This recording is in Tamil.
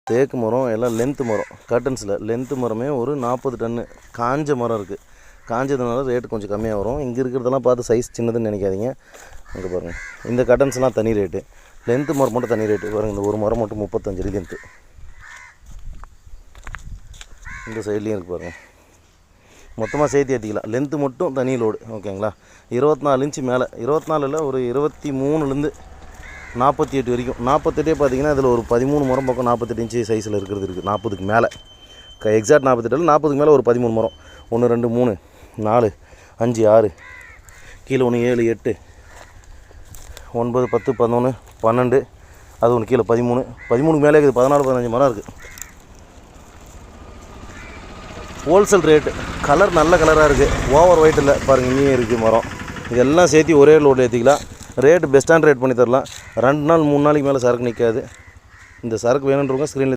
தேக்கு மரம் எல்லாம் லென்த்து மரம். கர்டன்ஸில் லென்த்து மரமே ஒரு 40 டன்னு காஞ்ச மரம் இருக்குது. காஞ்சதுனால ரேட்டு கொஞ்சம் கம்மியாக வரும். இங்கே இருக்கிறதெல்லாம் பார்த்து சைஸ் சின்னதுன்னு நினைக்காதீங்க. அங்கே பாருங்கள், இந்த கர்டன்ஸ்லாம் தனி ரேட்டு, லென்த்து மரம் மட்டும் தனி ரேட்டு. பாருங்கள், இந்த ஒரு மரம் மட்டும் 35 அடி லென்த்து. இந்த சைட்லேயும் இருக்குது பாருங்கள். மொத்தமாக சேர்த்து ஏற்றிக்கலாம். லென்த்து மட்டும் தனி லோடு. ஓகேங்களா? 24 இன்ச்சு மேலே, 24 ஒரு 23லேருந்து 48 வரைக்கும். 48 பார்த்தீங்கன்னா இதில் ஒரு 13 மரம் பக்கம் 48 இன்ச்சு சைஸில் இருக்கிறது இருக்குது. 40க்கு மேலே எக்ஸாக்ட் 48 40க்கு மேலே ஒரு 13 மரம். 1 2 3 4 5 6 கீழே 1 7 8 9 10 11 12 அது ஒன்று கீழே 13க்கு மேலே இருக்குது. 14 15 மரம் இருக்குது. Wholesale rate. கலர் நல்ல கலராக இருக்குது, ஓவர் ஒயிட் இல்லை. பாருங்கள், இங்கேயும் இருக்குது மரம். இதெல்லாம் சேர்த்து ஒரே லோடு ஏற்றிக்கலாம். ரேட்டு பெஸ்ட்டான ரேட் பண்ணி தரலாம். 2 நாள் 3 நாளைக்கு மேலே சரக்கு நிற்காது. இந்த சரக்கு வேணுன்றவங்க ஸ்க்ரீனில்